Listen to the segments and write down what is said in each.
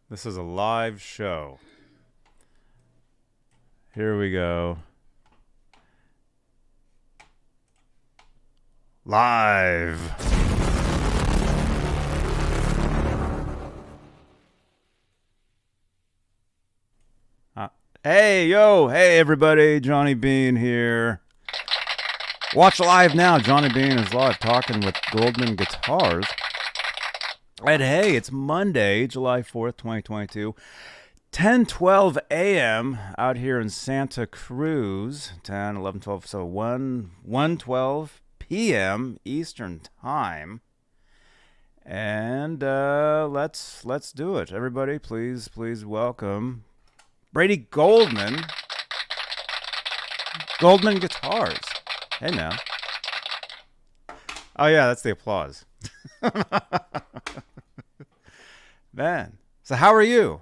This is a live show. Here we go. Live. Hey everybody, Johnny Beane here. Watch live now. Johnny Beane is live talking with Goldman Guitars. And hey, it's Monday, July 4th, 2022. 10:12 a.m. out here in Santa Cruz. 10, 11, 12, so 1:12 p.m. Eastern Time. And let's do it. Everybody, please welcome Brady Goldman. Goldman Guitars. Hey, man. Oh, yeah, that's the applause. Man. So how are you?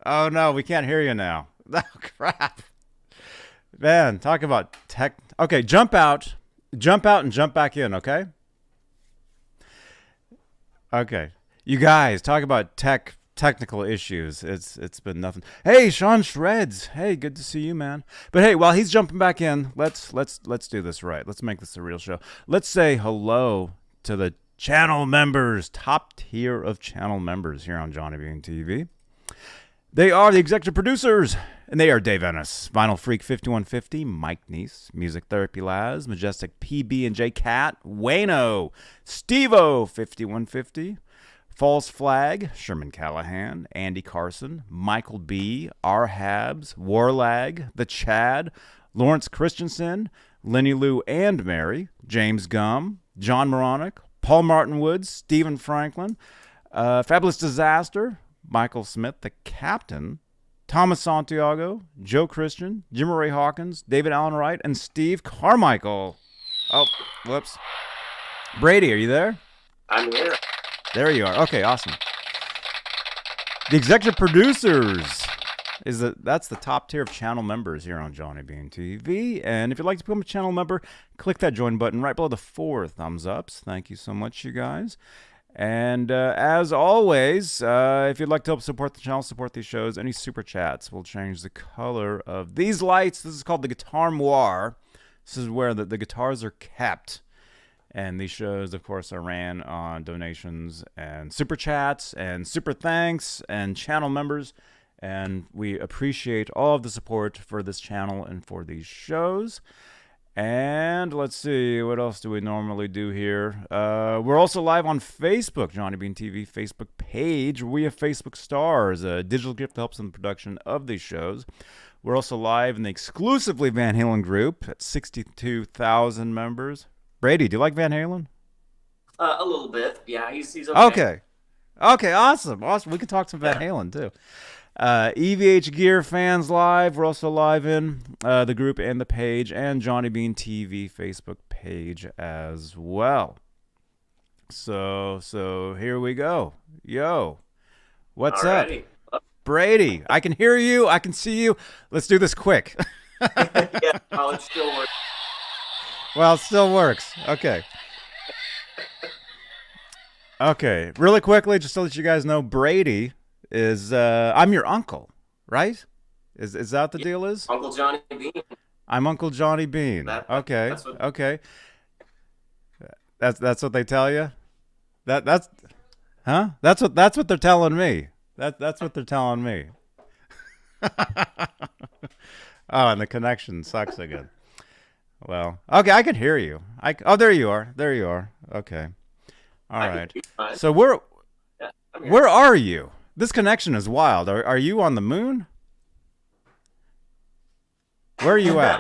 Oh, no, we can't hear you now. Oh, crap. Man, talk about tech. Okay, jump out and jump back in, okay? Okay. You guys, talk about technical issues. It's been nothing. Hey, Sean Shreds. Hey, good to see you, man. But hey, while he's jumping back in, let's do this right. Let's make this a real show. Let's say hello to the channel members, top tier of channel members here on Johnny Beane TV. They are the executive producers, and they are Dave Ennis, Vinyl Freak 5150, Mike Neese, Music Therapy Laz, Majestic PB&J Cat, Wayno, Stevo 5150, False Flag, Sherman Callahan, Andy Carson, Michael B, R. Habs, Warlag, The Chad, Lawrence Christensen, Lenny Lou and Mary, James Gum, John Moronic, Paul Martin Woods, Stephen Franklin, Fabulous Disaster, Michael Smith, the Captain, Thomas Santiago, Joe Christian, Jim Ray Hawkins, David Allen Wright, and Steve Carmichael. Oh, whoops. Brady, are you there? I'm here. There you are. Okay, awesome. The executive producers that's the top tier of channel members here on Johnny Beane TV. And if you'd like to become a channel member, click that join button right below the 4 thumbs ups. Thank you so much, you guys. And as always, if you'd like to help support the channel, support these shows, any super chats will change the color of these lights. This is called the Guitar Moire. This is where the guitars are kept. And these shows, of course, are ran on donations and super chats and super thanks and channel members. And we appreciate all of the support for this channel and for these shows. And let's see, what else do we normally do here? We're also live on Facebook, Johnny Beane TV Facebook page. We have Facebook Stars, a digital gift that helps in the production of these shows. We're also live in the exclusively Van Halen group at 62,000 members. Brady, do you like Van Halen? A little bit. Yeah, he's okay. Okay, awesome. We can talk some Van Halen, too. EVH Gear fans live. We're also live in the group and the page and Johnny Beane TV Facebook page as well. So here we go. Yo, what's Alrighty. up? Brady, I can hear you. I can see you. Let's do this quick. Yeah, oh, it still works. Well, it still works. Okay. Okay, really quickly, just to let you guys know, Brady is I'm your uncle, right? Is that the deal is? Uncle Johnny Beane. I'm Uncle Johnny Beane. Okay. Okay. That's what they tell you? That's huh? That's what they're telling me. That's what they're telling me. Oh, and the connection sucks again. Well, okay, I can hear you. Oh, there you are. There you are. Okay. All right. So where are you? This connection is wild. Are you on the moon? Where are you at?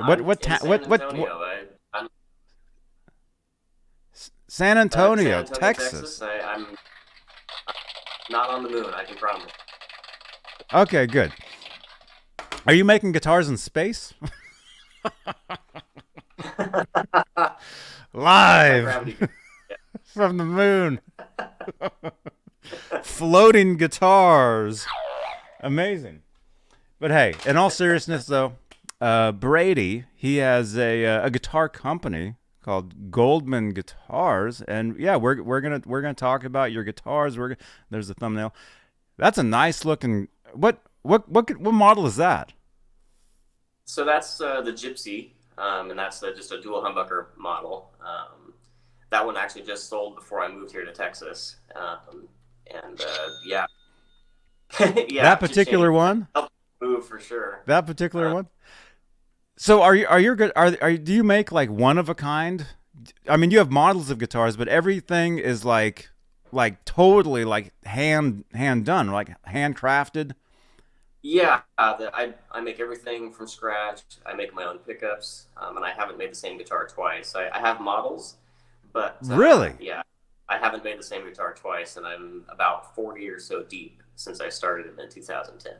San Antonio, Texas. I'm not on the moon, I can promise. Okay, good. Are you making guitars in space? Live from the moon. Floating guitars. Amazing. But hey, in all seriousness though, Brady, he has a guitar company called Goldman Guitars, and yeah, we're gonna talk about your guitars. There's a thumbnail. That's a nice looking. What model is that? So that's the Gypsy, and that's just a dual humbucker model. That one actually just sold before I moved here to Texas, and yeah, yeah, That particular one? helped move for sure. That particular Uh, one? So are you good? Do you make like one of a kind? I mean, you have models of guitars, but everything is like totally like hand done, like handcrafted. yeah, I make everything from scratch. I make my own pickups, and I haven't made the same guitar twice. I have models, but Really? yeah, I haven't made the same guitar twice, and I'm about 40 or so deep since I started it in 2010.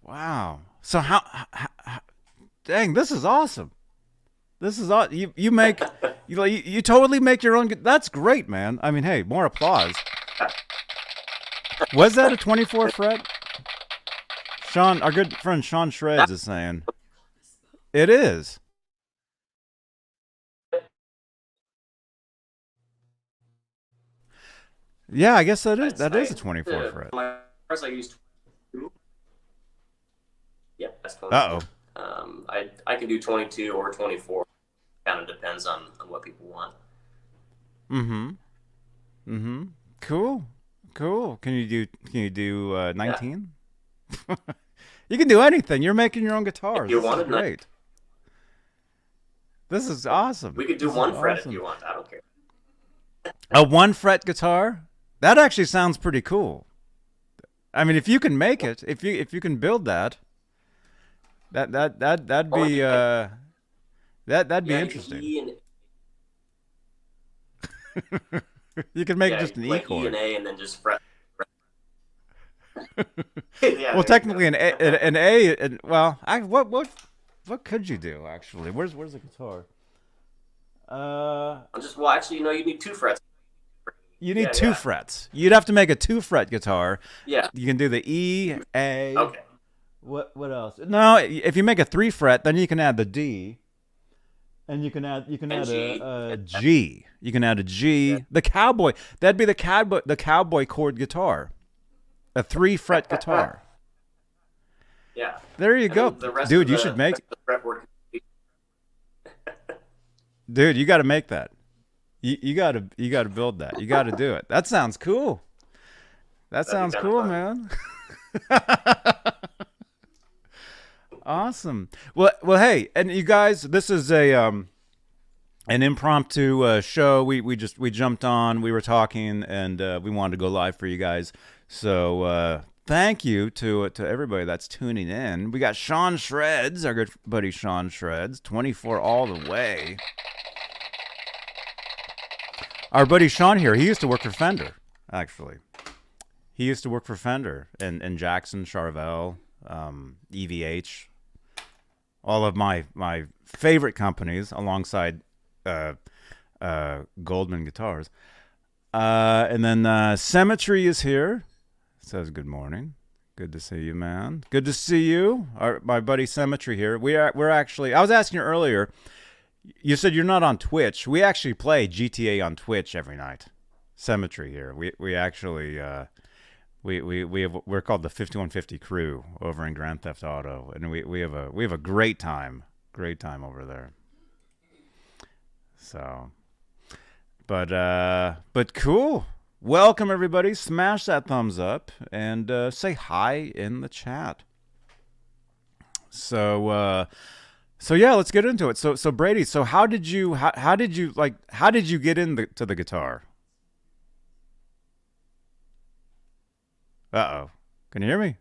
Wow. So dang, this is awesome. This is you make you totally make your own. That's great, man. I mean, hey, more applause. Was that a 24 fret? Sean, our good friend Sean Shreds is saying it is. Yeah, I guess that is a 24 fret. My guitars I used. Yeah, that's Uh 22. I can do 22 or 24. Kind of depends on what people want. oh. Mm-hmm. Mm-hmm. Cool. Cool. Can you do Yeah, 19? You can do anything. You're making your own if guitars. you This is wanted, great. This is awesome. we could do This is one fret if awesome. you want. I don't care. A one fret guitar? That actually sounds pretty cool. I mean, if you can make it, if you can build that, that'd Or be that'd be yeah, you can interesting. E and You can make yeah, you just can an E play E and chord. A and then just fret. Yeah, Well, there you technically, go. well, what could you do actually? Where's the guitar? Uh, I'm just well, actually, you need two frets. you need Yeah, two yeah, frets. You'd have to make a two fret guitar. yeah. You can do the E, A. Okay, What else? No, if you make a three fret, then you can add the D, and you can add and G. a G. You can add a Yeah. G. The cowboy. That'd be the cowboy chord guitar. A three fret guitar. Yeah, There you and go, then the rest of dude. You should make. the fretboard. Dude, you got to make that. You got to build that. You got to do it. That sounds cool. That That'd be sounds kind of cool, fun. man. Awesome. Well, hey, and you guys, this is a an impromptu show. We jumped on. We were talking, and we wanted to go live for you guys. So thank you to everybody that's tuning in. We got Sean Shreds, our good buddy Sean Shreds, 24 all the way. Our buddy Sean here. He used to work for Fender, actually. He used to work for Fender and Jackson, Charvel, EVH, all of my favorite companies alongside uh, Goldman guitars. And then Cemetery is here. Says good morning. Good to see you, man. Good to see you. My buddy Cemetery here. We're actually. I was asking you earlier. You said you're not on Twitch. We actually play GTA on Twitch every night. Cemetery here. We actually we're called the 5150 Crew over in Grand Theft Auto, and we have a great time over there. So, but cool. Welcome everybody. Smash that thumbs up and say hi in the chat. So yeah, let's get into it. So Brady, so how did you get into the guitar? Uh-oh. Can you hear me?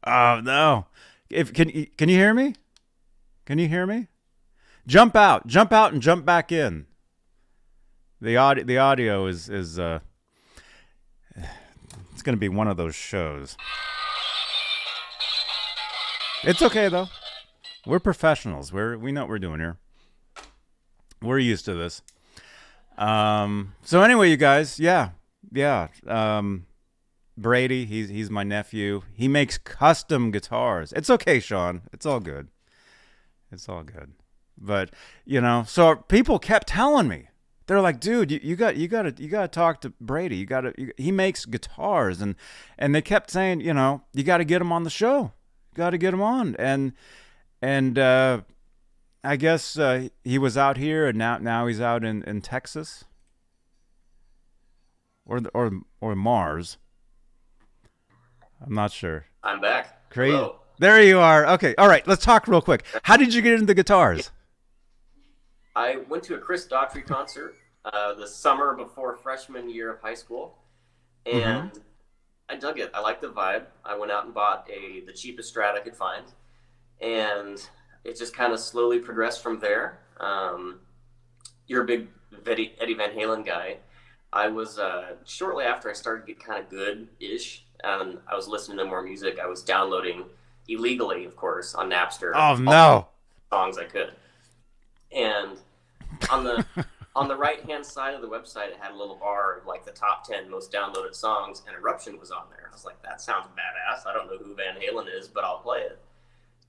Oh no. If can you hear me? Can you hear me? Jump out and jump back in. The audio is it's going to be one of those shows. It's okay though. We're professionals. We know what we're doing here. We're used to this. So anyway, you guys, yeah. Brady, he's my nephew. He makes custom guitars. It's okay, Sean. It's all good. It's all good. But so people kept telling me. they're like, dude, you got to talk to Brady. He makes guitars, and they kept saying, you got to get him on the show. Got to get him on, and I guess he was out here, and now he's out in Texas or Mars. I'm not sure. I'm back. Crazy. Hello. There you are. Okay. All right. Let's talk real quick. How did you get into guitars? I went to a Chris Daughtry concert the summer before freshman year of high school, and I dug it. I liked the vibe. I went out and bought the cheapest Strat I could find, and it just kind of slowly progressed from there. You're a big Eddie Van Halen guy. I was shortly after I started to get kind of good-ish, and I was listening to more music. I was downloading illegally, of course, on Napster. Oh no! Songs I could, and on the right-hand side of the website, it had a little bar of like the top 10 most downloaded songs, and Eruption was on there. I was like, that sounds badass. I don't know who Van Halen is, but I'll play it.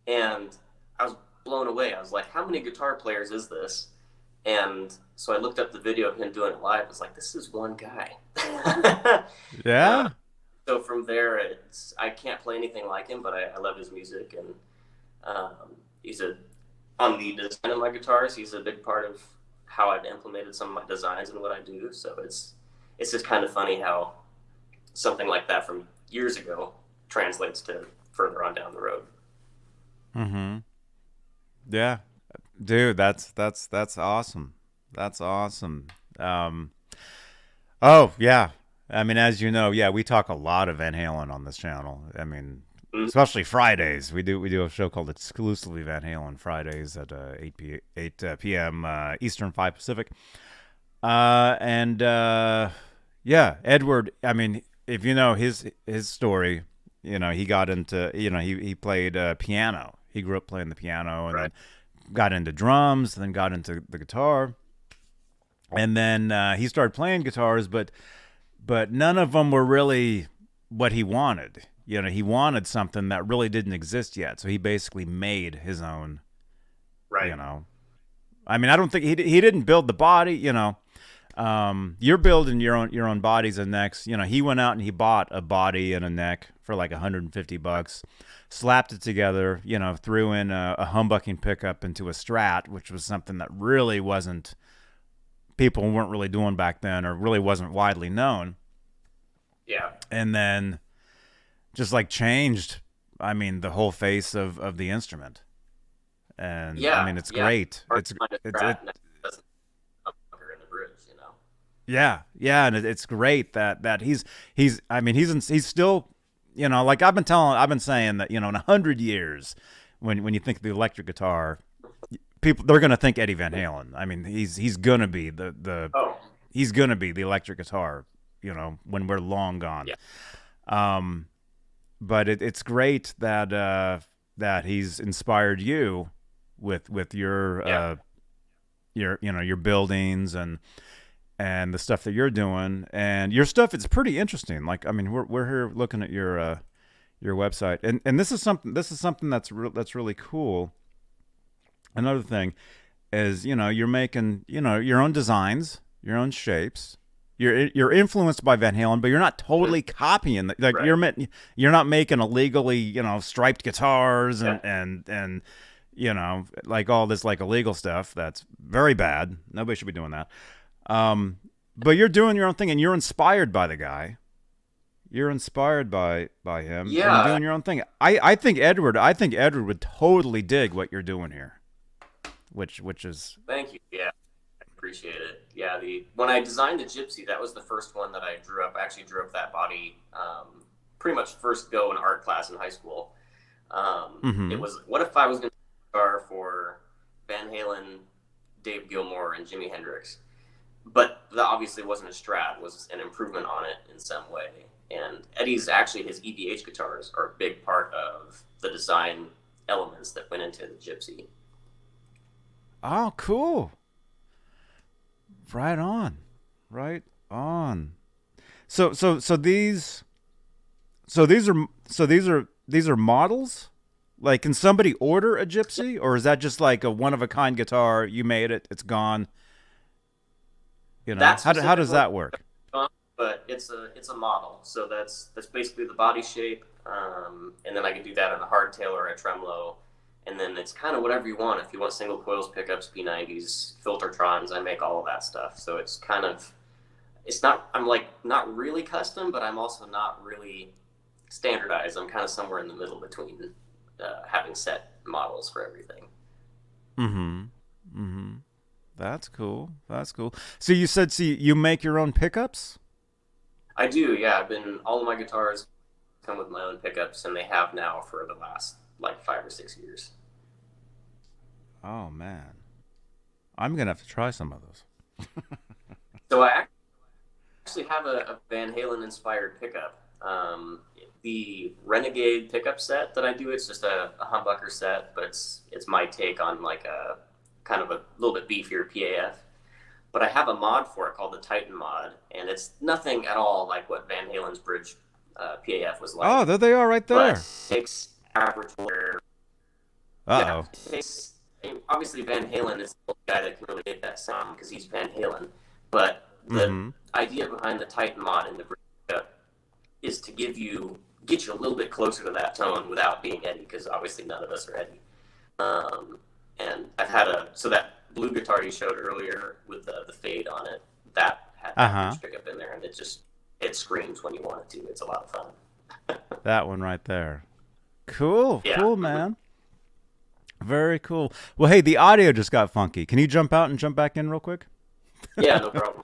And I was blown away. I was like, how many guitar players is this? And so I looked up the video of him doing it live. I was like, this is one guy. Yeah. So from there, I can't play anything like him, but I love his music, and on the design of my guitars, he's a big part of how I've implemented some of my designs and what I do. So it's just kind of funny how something like that from years ago translates to further on down the road. Mm-hmm. Yeah, dude, that's awesome. That's awesome. Oh yeah. I mean, as you know, yeah, we talk a lot of Van Halen on this channel. I mean, especially Fridays. We do a show called Exclusively Van Halen Fridays at 8 p.m. Eastern, 5 Pacific. Yeah, Edward. I mean, if you know his story, he got into he played piano. He grew up playing the piano, and then got into drums, and then got into the guitar, and then he started playing guitars, but none of them were really what he wanted. He wanted something that really didn't exist yet, so he basically made his own. Right. I mean, I don't think he didn't build the body. You're building your own bodies and necks. He went out and he bought a body and a neck for like $150, slapped it together. Threw in a humbucking pickup into a Strat, which was something that really wasn't. People weren't really doing back then, or really wasn't widely known. Yeah. And then just like changed, I mean, the whole face of the instrument. And yeah, I mean, it's great. It's in the bridge, Yeah, and it's great that he's still, like I've been saying that, in 100 years, when you think of the electric guitar, people, they're gonna think Eddie Van Halen. I mean, he's gonna be he's gonna be the electric guitar, when we're long gone. Yeah. But it's great that he's inspired you with your your buildings and the stuff that you're doing, and your stuff. It's pretty interesting. Like, I mean, we're here looking at your website, and this is something that's really cool. Another thing is, you're making, your own designs, your own shapes. You're influenced by Van Halen, but you're not totally copying. Like, right. You're not making illegally, striped guitars and like all this like illegal stuff. That's very bad. Nobody should be doing that. But you're doing your own thing, and you're inspired by the guy. You're inspired by him. Yeah, and you're doing your own thing. I think Edward would totally dig what you're doing here. Which is. Thank you. Yeah, I appreciate it. Yeah, when I designed the Gypsy, that was the first one that I drew up. I actually drew up that body pretty much first go in art class in high school. It was, what if I was going to guitar for Van Halen, Dave Gilmour, and Jimi Hendrix? But that obviously wasn't a Strat. It was an improvement on it in some way. And Eddie's, actually, his EVH guitars are a big part of the design elements that went into the Gypsy. Oh, cool. Right on. So these are models? Like, can somebody order a Gypsy, or is that just like a one of a kind guitar? You made it, it's gone. You know, That how does specific one, that work? but it's a model. So that's basically the body shape, and then I can do that on a hardtail or a tremolo, and then it's kind of whatever you want. If you want single coils, pickups, P90s, filtertrons, I make all of that stuff. So it's kind of it's not I'm like not really custom, but I'm also not really standardized. I'm kind of somewhere in the middle between having set models for everything. Mm-hmm. Mm-hmm. That's cool. That's cool. So you said, see, you make your own pickups? I do, yeah. I've been all of my guitars come with my own pickups, and they have now for the last like 5 or 6 years. Oh man, I'm gonna have to try some of those. So I actually have a Van Halen inspired pickup. The Renegade pickup set that I do, it's just a humbucker set, but it's my take on like a kind of a little bit beefier PAF. But I have a mod for it called the Titan mod, and it's nothing at all like what Van Halen's bridge PAF was like. Oh, there they are, right But there. it takes average where yeah, Uh it takes, obviously Van Halen is the guy that can really get that sound because he's Van Halen. But oh. the Mm-hmm. idea behind the Titan mod in the bridge is to get you a little bit closer to that tone without being Eddie, because obviously none of us are Eddie. And I've had so that blue guitar you showed earlier with the fade on it, that had Uh that huh. bridge pickup in there, and it screams when you want it to. It's a lot of fun. That one right there. Cool. Yeah. Cool, man. Very cool. Well, hey, the audio just got funky. Can you jump out and jump back in real quick? Yeah, no problem.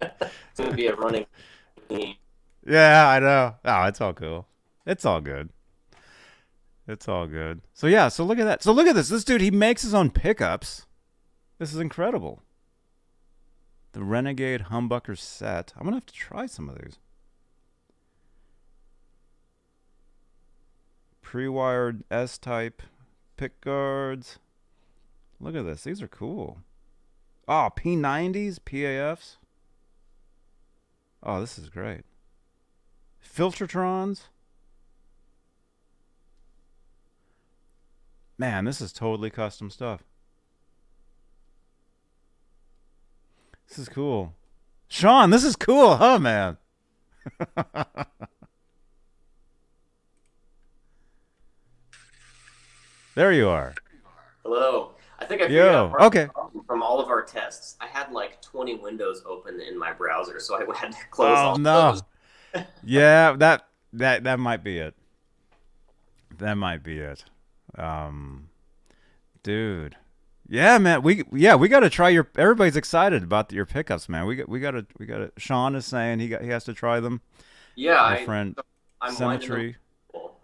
It's going to be a running. Yeah, I know. Oh, it's all cool. It's all good. It's all good. So yeah, so look at that. So look at this. This dude, he makes his own pickups. This is incredible. The Renegade Humbucker set. I'm gonna have to try some of these. Pre-wired S-type pick guards. Look at this. These are cool. Oh, P90s, PAFs. Oh, this is great. Filtertrons. Man, this is totally custom stuff. This is cool. Sean, this is cool, huh, man? There you are. Hello. I think I figured Yo, out part of the okay. problem from all of our tests. I had like 20 windows open in my browser, so I had to close Oh all no. those. Yeah, that might be it. That might be it. Dude. Yeah, man. We got to try your. Everybody's excited about your pickups, man. We got to. Sean is saying he has to try them. Yeah, My friend I'm winding Symmetry. them.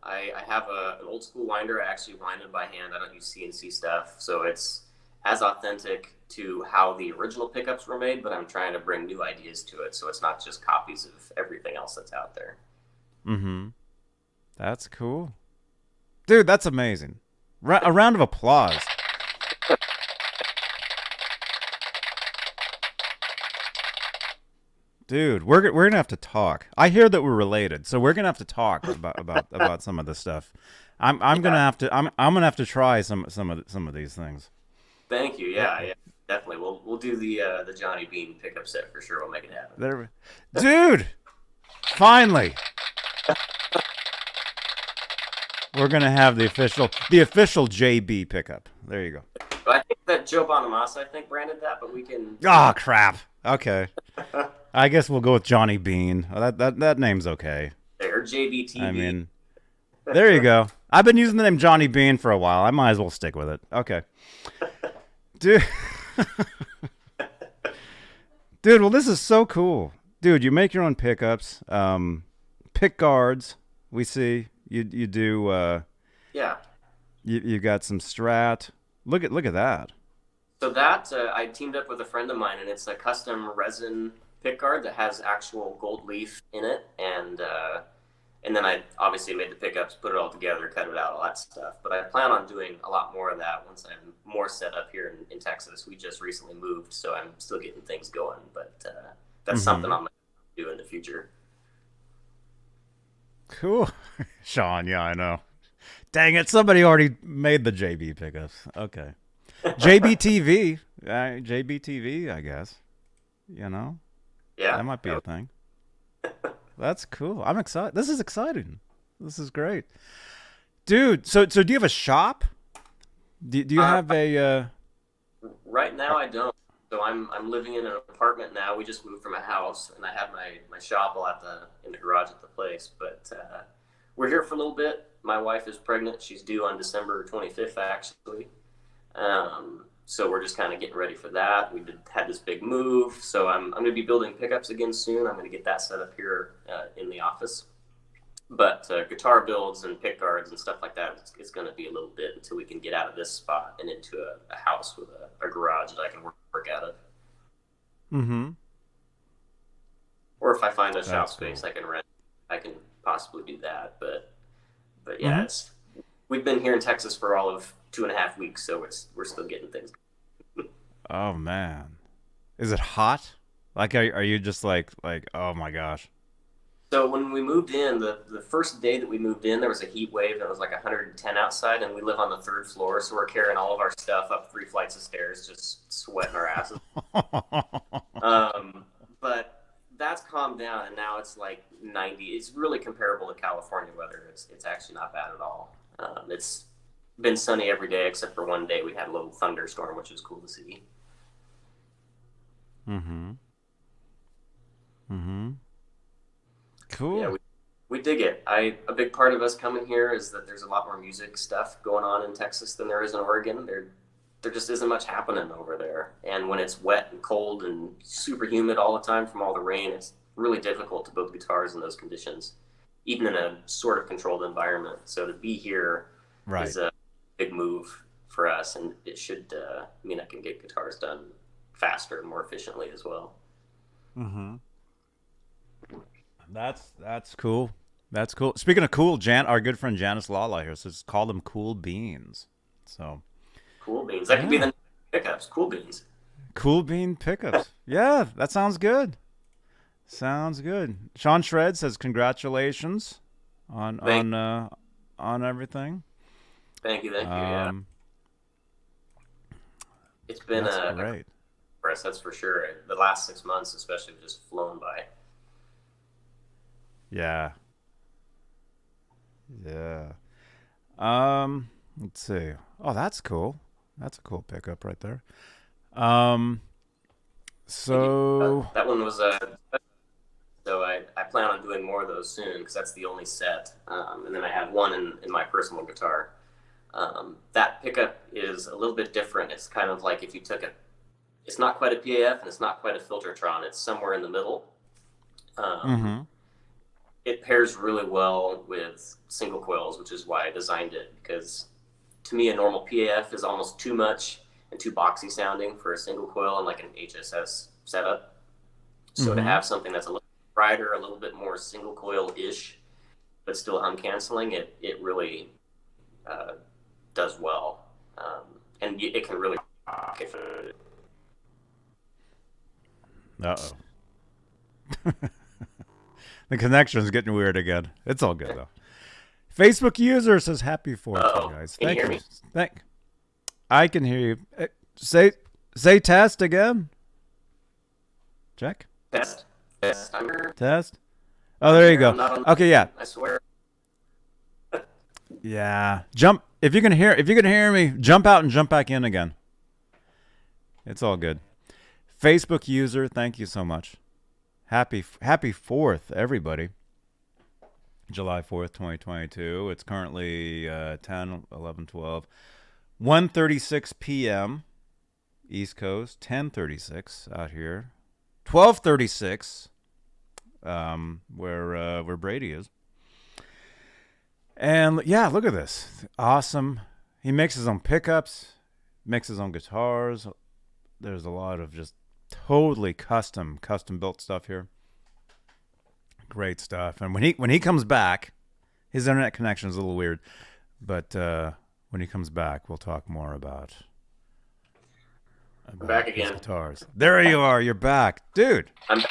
I have an old school winder. I actually wind it by hand. I don't use CNC stuff, so it's as authentic to how the original pickups were made, but I'm trying to bring new ideas to it, so it's not just copies of everything else that's out there. Mm-hmm. That's cool, dude. That's amazing. A round of applause. Dude, we're gonna have to talk. I hear that we're related, so we're gonna have to talk about some of this stuff. I'm gonna have to I'm gonna have to try some of these things. Thank you. Yeah, definitely. We'll do the Johnny Beane pickup set for sure. We'll make it happen. Dude, finally, we're gonna have the official JB pickup. There you go. But I think that Joe Bonamassa, branded that, but we can. Oh crap. Okay. I guess we'll go with Johnny Beane. That name's okay. Or JBTV. I mean, there you go. I've been using the name Johnny Beane for a while. I might as well stick with it. Okay. Dude. Dude, well, this is so cool. Dude, you make your own pickups. Pick guards, we see. You do, yeah. You got some Strat. Look at that. So that, I teamed up with a friend of mine, and it's a custom resin pick guard that has actual gold leaf in it, and then I obviously made the pickups, put it all together, cut it out, all that stuff. But I plan on doing a lot more of that once I'm more set up here in Texas. We just recently moved, so I'm still getting things going, but that's something I'm going to do in the future. Cool. Sean, yeah, I know. Dang it, somebody already made the JB pickups. Okay. JBTV. JBTV, I guess. You know, Yeah. that might be a thing. That's cool. I'm excited. This is exciting. This is great, dude. So do you have a shop? Do you Uh, have a? right now I don't. So I'm living in an apartment now. We just moved from a house, and I have my shop all in the garage at the place. But we're here for a little bit. My wife is pregnant. She's due on December 25th, actually. So we're just kind of getting ready for that. Had this big move, so I'm going to be building pickups again soon. I'm going to get that set up here in the office. But guitar builds and pick guards and stuff like that, it's going to be a little bit until we can get out of this spot and into a house with a garage that I can work out of. Mm-hmm. Or if I find a shop That's space cool. I can rent, I can possibly do that. But yeah, Mm-hmm. we've been here in Texas for all of 2.5 weeks, so we're still getting things. Oh man, is it hot? Like, are you just like oh my gosh? So when we moved in, the first day that we moved in, there was a heat wave and it was like 110 outside, and we live on the third floor, so we're carrying all of our stuff up 3 flights of stairs, just sweating our asses. But that's calmed down, and now it's like 90. It's really comparable to California weather. It's actually not bad at all. It's been sunny every day except for one day we had a little thunderstorm, which was cool to see. Mm-hmm. Mm-hmm. Yeah, Cool. we dig it. A big part of us coming here is that there's a lot more music stuff going on in Texas than there is in Oregon. There just isn't much happening over there. And when it's wet and cold and super humid all the time from all the rain, it's really difficult to build guitars in those conditions, even in a sort of controlled environment. So to be here Right. is a big move for us, and it should mean I can get guitars done faster and more efficiently as well. Mm-hmm. That's cool. That's cool. Speaking of cool, our good friend Janice Lala here says call them cool beans. So Cool beans. That could be yeah, the pickups. Cool beans. cool bean pickups. Yeah, that sounds good. Sounds good. Sean Shred says congratulations on Thank, on uh, on everything. thank you. Yeah, Um, it's been that's a great. for us, that's for sure. The last 6 months, especially, have just flown by. Yeah, yeah. Let's see. Oh, that's cool. That's a cool pickup right there. Um, Thank you. so That one was so I plan on doing more of those soon because that's the only set. And then I have one in my personal guitar. That pickup is a little bit different. It's kind of like if you took it's not quite a PAF and it's not quite a Filtertron. It's somewhere in the middle. Um, mm-hmm. it pairs really well with single coils, which is why I designed it. Because to me, a normal PAF is almost too much and too boxy sounding for a single coil and like an HSS setup. So to Mm-hmm. have something that's a little brighter, a little bit more single coil ish, but still hum canceling, it really uh, does well. And it can really rock if Uh-oh. The connection's getting weird again. It's all good though. Facebook user says happy 4th, you oh, guys. can you Thank hear you. me? I can hear you. Say test again. Check. Test. I'm here. Test. Oh, I'm there you here. go. I'm not on. Okay, yeah. I swear. Yeah. Jump if you can hear me, jump out and jump back in again. It's all good. Facebook user, thank you so much. Happy 4th, everybody. July 4th, 2022. It's currently 10, 11, 12, 1:36 p.m. East Coast, 10:36 out here. 12:36 where Brady is. And yeah, look at this. Awesome. He makes his own pickups, makes his own guitars. There's a lot of just totally custom built stuff here. Great stuff. And when he comes back, his internet connection is a little weird, but when he comes back, we'll talk more about I'm back his again. guitars. There you are. You're back, dude. I'm back.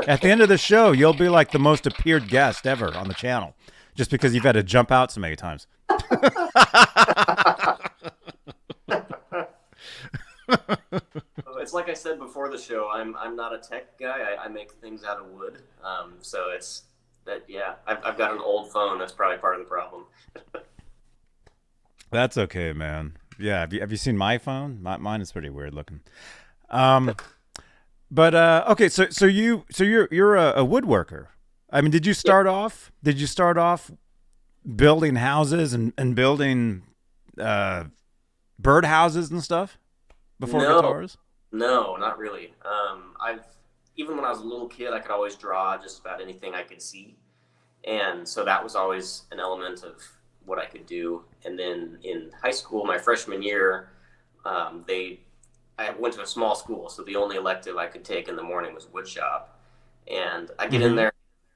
At the end of the show, you'll be like the most appeared guest ever on the channel, just because you've had to jump out so many times. It's like I said before the show. I'm not a tech guy. I make things out of wood. So it's that. Yeah, I've got an old phone. That's probably part of the problem. That's okay, man. Yeah, have you seen my phone? Mine is pretty weird looking. Um, but okay, so you're a woodworker. I mean, Yeah. did you start off building houses and building uh, bird houses and stuff before No, guitars? no, not really. I've even when I was a little kid, I could always draw just about anything I could see, and so that was always an element of what I could do. And then in high school, my freshman year, they I went to a small school, so the only elective I could take in the morning was wood shop. And I get in Mm-hmm. there,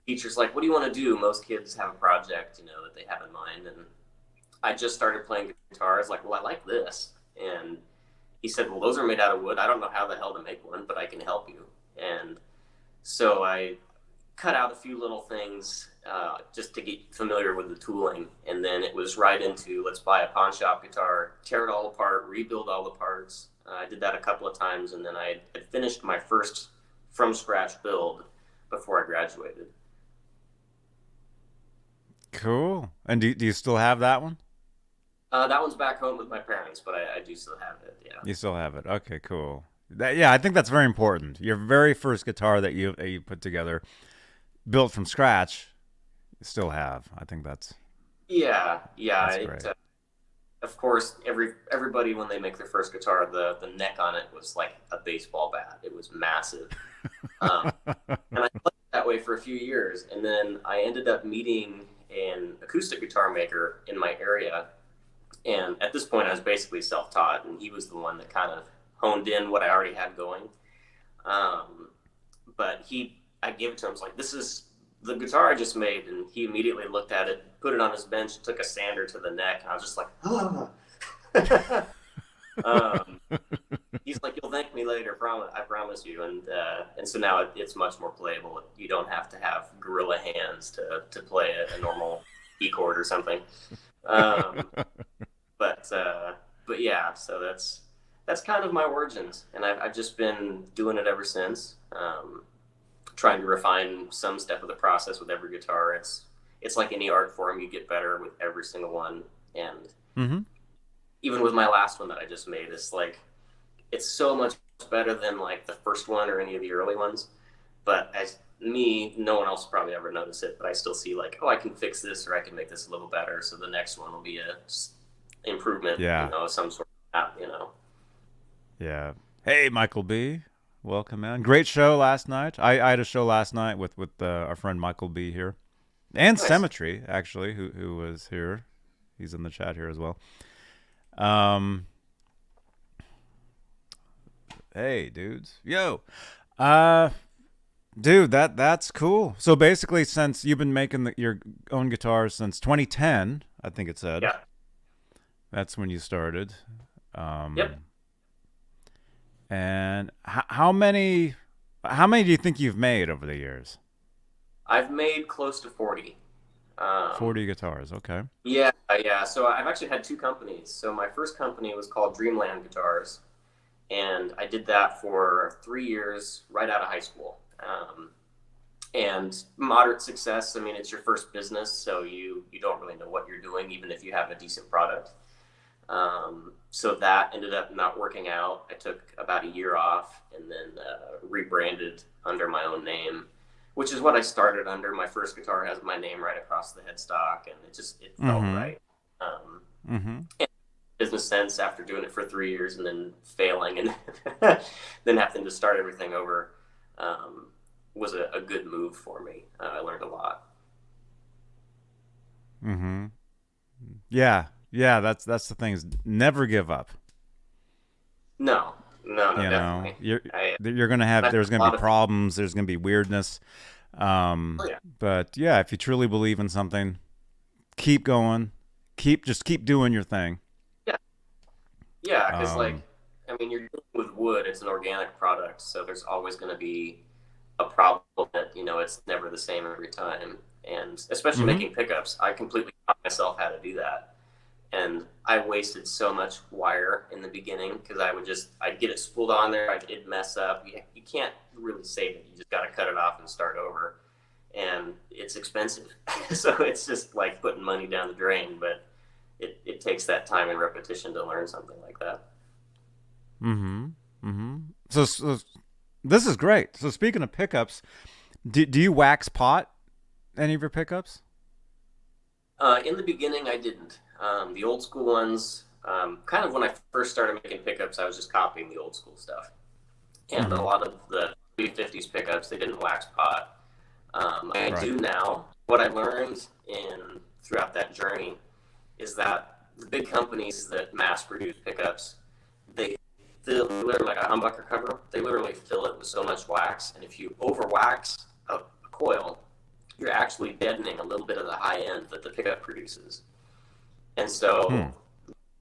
teacher's like, "What do you want to do?" Most kids have a project, that they have in mind, and I just started playing guitar. I was like, "Well, I like this," and he said, "Well, those are made out of wood. I don't know how the hell to make one, but I can help you." And so I cut out a few little things just to get familiar with the tooling, and then it was right into let's buy a pawn shop guitar, tear it all apart, rebuild all the parts. I did that a couple of times, and then I had finished my first from scratch build before I graduated. Cool. And do you still have that one? That one's back home with my parents, but I do still have it. Yeah. You still have it. Okay, cool. Yeah, I think that's very important. Your very first guitar that you put together, built from scratch, you still have. I think Yeah, yeah. that's great. Of course, everybody when they make their first guitar, the neck on it was like a baseball bat. It was massive, um, and I played that way for a few years, and then I ended up meeting an acoustic guitar maker in my area, and at this point, I was basically self-taught, and he was the one that kind of honed in what I already had going. Um, but I gave it to him. I was like, "This is the guitar I just made," and he immediately looked at it, put it on his bench, took a sander to the neck, and I was just like, "Oh." um, he's like, "You'll thank me later, I promise you." And so now it's much more playable. You don't have to have gorilla hands to play a normal E chord or something. Um, but uh, but yeah, so that's kind of my origins, and I've just been doing it ever since. Trying to refine some step of the process with every guitar. It's like any art form, you get better with every single one. And Mm-hmm. even with my last one that I just made, it's so much better than like the first one or any of the early ones. But as me, no one else will probably ever notice it, but I still see like, oh, I can fix this or I can make this a little better. So the next one will be a improvement, Yeah. some sort of app. Yeah. Hey, Michael B. Welcome, man. Great show last night. I had a show last night with our friend Michael B here, and Nice. Cemetery actually, who was here. He's in the chat here as well. Um. Hey, dudes. Yo. Uh. Dude, that's cool. So basically, since you've been making your own guitars since 2010, I think it said Yeah. that's when you started. Yep. Um. And how many do you think you've made over the years? I've made close to 40. Um, 40 guitars. Okay. Yeah, yeah. So I've actually had two companies. So my first company was called Dreamland Guitars, and I did that for 3 years right out of high school. And moderate success. I mean, it's your first business, so you don't really know what you're doing, even if you have a decent product. So that ended up not working out. I took about a year off and then rebranded under my own name, which is what I started under. My first guitar has my name right across the headstock, and it felt Mm-hmm. right. Um, Mm-hmm. and business sense after doing it for 3 years and then failing and then having to start everything over um, was a good move for me. I learned a lot. Mm-hmm. Yeah. Yeah. That's the thing is never give up. No, no, no, You know, definitely. I, you're gonna have I there's a gonna be lot of problems. There's gonna be weirdness. oh yeah, But yeah, if you truly believe in something, keep going. Keep doing your thing. yeah, yeah. Because Um. I mean, you're dealing with wood. It's an organic product, so there's always going to be a problem that it's never the same every time. And especially Mm-hmm. making pickups, I completely taught myself how to do that. and I wasted so much wire in the beginning because I'd get it spooled on there, it'd mess up. You can't really save it. You just got to cut it off and start over, and it's expensive. So it's just like putting money down the drain, but it takes that time and repetition to learn something like that. Mm-hmm. Mm-hmm. So this is great. So speaking of pickups, do you wax pot any of your pickups? In the beginning, I didn't. The old school ones, kind of when I first started making pickups, I was just copying the old school stuff. And a lot of the 350s pickups, they didn't wax pot. I do now. What I learned throughout that journey is that the big companies that mass produce pickups, they literally like a humbucker cover, they literally fill it with so much wax. And if you over wax a coil, you're actually deadening a little bit of the high end that the pickup produces. And so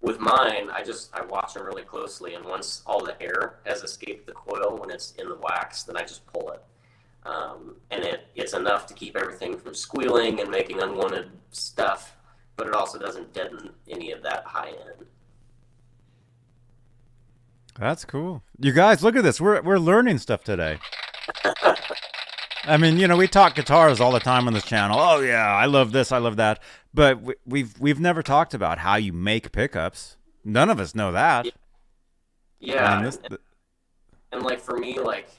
with mine, I watch them really closely, and once all the air has escaped the coil when it's in the wax, then I just pull it. And it's enough to keep everything from squealing and making unwanted stuff, but it also doesn't deaden any of that high end. That's cool. You guys, look at this. We're learning stuff today. I mean, we talk guitars all the time on this channel. Oh yeah, I love this, I love that. But we've never talked about how you make pickups. None of us know that. Yeah. I mean, and like for me, like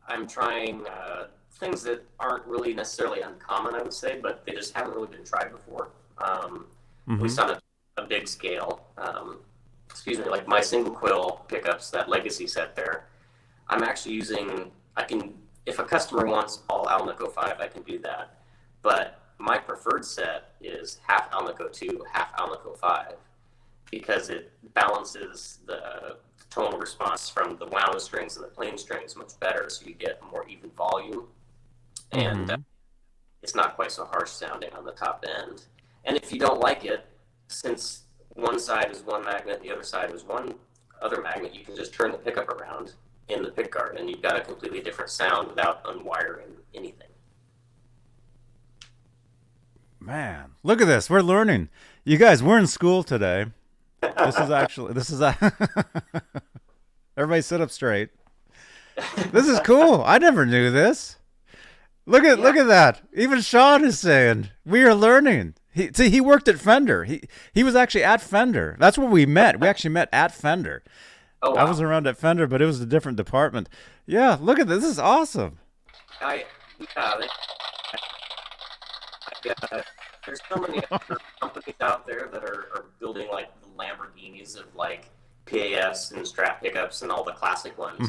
I'm trying things that aren't really necessarily uncommon, I would say, but they just haven't really been tried before. At least on a big scale. Like my single coil pickups, that legacy set there, I'm actually using, if a customer wants all Alnico 5, I can do that. But my preferred set is half Alnico 2, half Alnico 5, because it balances the tonal response from the wound strings and the plain strings much better, so you get more even volume. And it's not quite so harsh sounding on the top end. And if you don't like it, since one side is one magnet, the other side is one other magnet, you can just turn the pickup around in the pickguard, and you've got a completely different sound without unwiring anything. Man, look at this. We're learning. You guys, we're in school today. This is everybody sit up straight. This is cool. I never knew this. Look at that. Even Sean is saying we are learning. He worked at Fender. He was actually at Fender. That's where we met. We actually met at Fender. Oh, wow. I was around at Fender, but it was a different department. Yeah, look at this. This is awesome. There's so many other companies out there that are building like the Lamborghinis of like PAFs and Strat pickups and all the classic ones.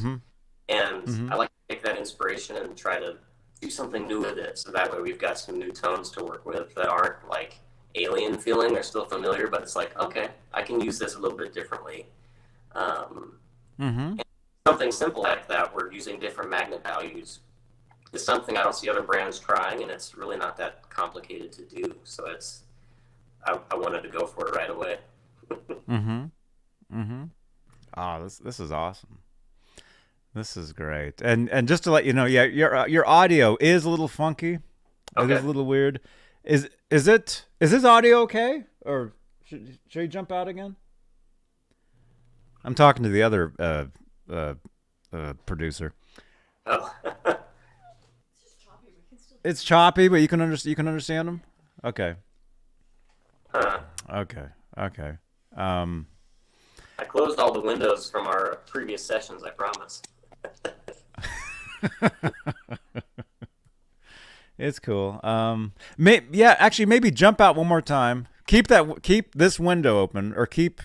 And I like to take that inspiration and try to do something new with it. So that way we've got some new tones to work with that aren't like alien feeling. They're still familiar, but it's like, okay, I can use this a little bit differently. And something simple like that, we're using different magnet values, is something I don't see other brands trying, and it's really not that complicated to do. So I wanted to go for it right away. Oh, this is awesome. This is great. And just to let you know, yeah, your audio is a little funky. Okay. It is a little weird. Is this audio okay, or should you jump out again? I'm talking to the other producer. Oh. It's choppy, but you can understand them. Okay. Huh. Okay. I closed all the windows from our previous sessions, I promise. It's cool. Actually, maybe jump out one more time. Keep this window open, or keep.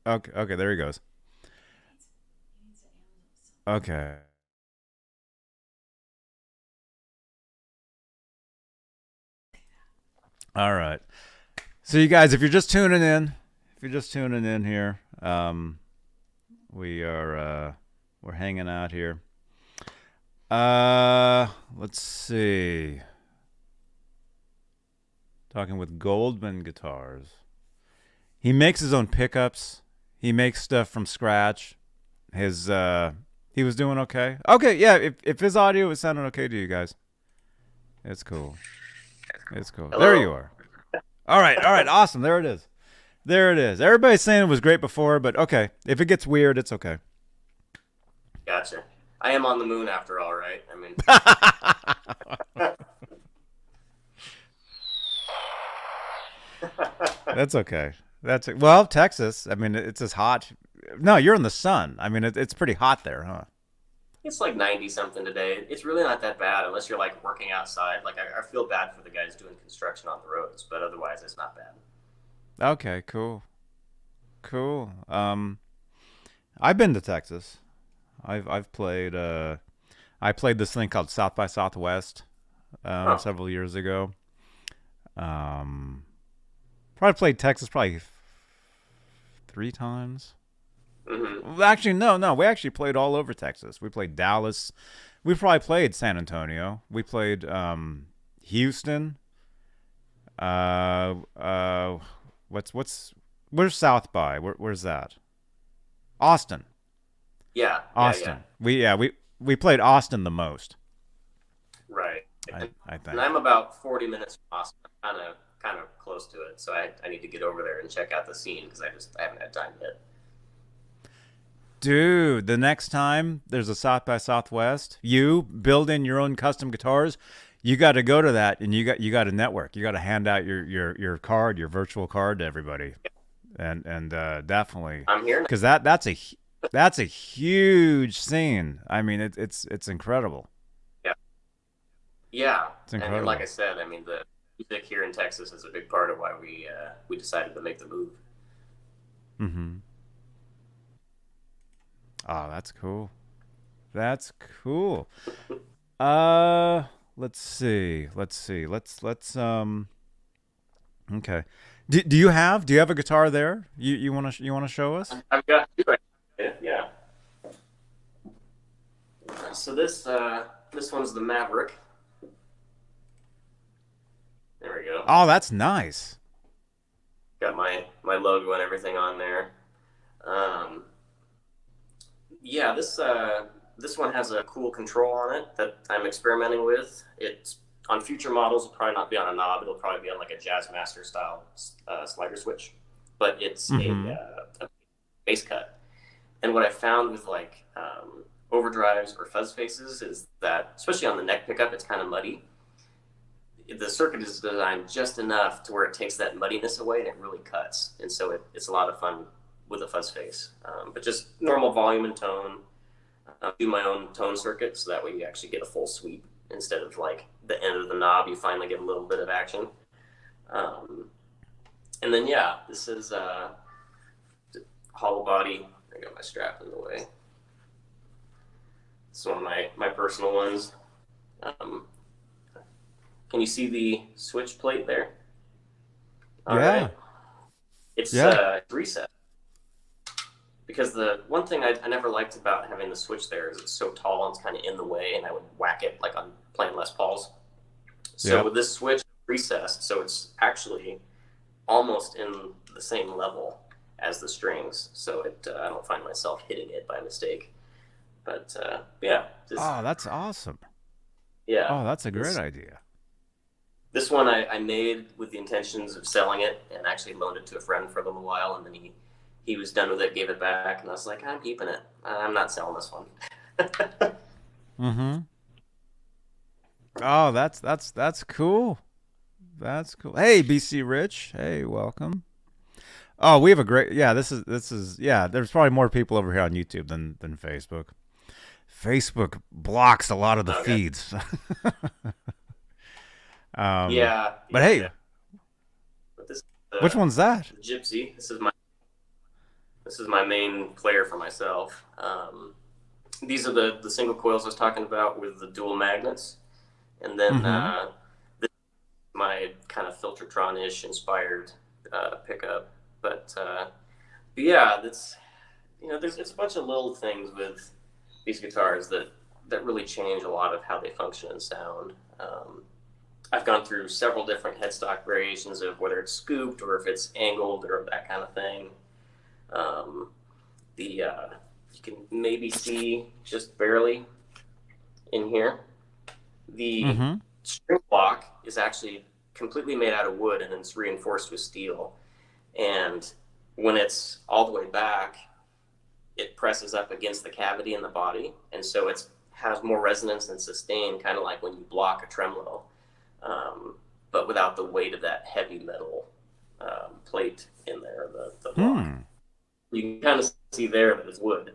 Okay, there he goes. Okay. All right. So you guys, if you're just tuning in here, we're hanging out here. Let's see. Talking with Goldman Guitars. He makes his own pickups. He makes stuff from scratch. He was doing okay. Okay, yeah, if his audio is sounding okay to you guys. It's cool. Hello. There you are. All right, awesome. There it is. There it is. Everybody's saying it was great before, but okay. If it gets weird, it's okay. Gotcha. I am on the moon after all, right? I mean, That's okay. Well, Texas. I mean, it's as hot. No, you're in the sun. I mean, it's pretty hot there, huh? it's like 90 something today. It's really not that bad unless you're like working outside. Like I feel bad for the guys doing construction on the roads, but otherwise it's not bad. Okay, cool, cool. I've been to Texas. I've played. I played this thing called South by Southwest Huh. several years ago. Um, Probably played Texas probably 3 times. Hmm. Well, actually, no, no. We actually played all over Texas. We played Dallas. We probably played San Antonio. We played Houston. Uh, uh, what's where's South by? Where's that? Austin. Yeah, yeah, yeah. Austin. We played Austin the most. Right. I And think. I'm about 40 minutes from Austin. Kind of close to it, so I need to get over there and check out the scene because I haven't had time yet. Dude, the next time there's a South by Southwest, you build in your own custom guitars. You got to go to that, and you got to network. You got to hand out your card, your virtual card to everybody, and definitely I'm here now. because that's a huge scene. I mean, it's incredible. Yeah, yeah. It's And like I incredible. said, I mean the music here in Texas is a big part of why we decided to make the move. Mm-hmm. Oh, that's cool. That's cool. Uh, let's see. Let's see. Let's. Okay. Do you have a guitar there? You wanna show us? I've got two. Yeah. So this one's the Maverick. There we go. Oh, that's nice. Got my logo and everything on there. Um, yeah, this one has a cool control on it that I'm experimenting with. It's on future models. Will probably not be on a knob. It'll probably be on like a Jazzmaster style slider switch, but it's Mm-hmm. a bass cut. And what I found with like overdrives or fuzz faces is that, especially on the neck pickup, it's kind of muddy. The circuit is designed just enough to where it takes that muddiness away and it really cuts. And so it's a lot of fun with a fuzz face. But just normal volume and tone. Do my own tone circuit so that way you actually get a full sweep instead of like the end of the knob. You finally get a little bit of action. Um, and then yeah, this is hollow body. I got my strap in the way. It's one of my personal ones. Um, can you see the switch plate there? All Yeah. right. It's Yeah. reset. Because the one thing I never liked about having the switch there is it's so tall and it's kind of in the way, and I would whack it like on playing Les Pauls. So Yep. with this switch recessed, so it's actually almost in the same level as the strings. So I don't find myself hitting it by mistake. But yeah, just Oh, that's awesome. yeah, Oh, that's a great this idea. this one I made with the intentions of selling it, and actually loaned it to a friend for a little while, and then he was done with it, gave it back, and I was like, I'm keeping it. I'm not selling this one. Mm-hmm. Oh, that's cool. That's cool. Hey, BC Rich. Hey, welcome. Oh, we have a great. Yeah, this is. Yeah, there's probably more people over here on YouTube than Facebook. Facebook blocks a lot of the Okay. feeds. um, Yeah, but yeah, hey, yeah. But this which one's that? the Gypsy. This is my main player for myself. These are the single coils I was talking about with the dual magnets, and then Mm-hmm. this is my kind of Filtertron-ish inspired pickup. But yeah, that's there's it's a bunch of little things with these guitars that really change a lot of how they function and sound. I've gone through several different headstock variations of whether it's scooped or if it's angled or that kind of thing. Um, the You can maybe see just barely in here. The Mm-hmm. string block is actually completely made out of wood and it's reinforced with steel. And when it's all the way back, it presses up against the cavity in the body, and so it has more resonance and sustain, kind of like when you block a tremolo, but without the weight of that heavy metal plate in there, the block. Hmm. You can kind of see there that it's wood,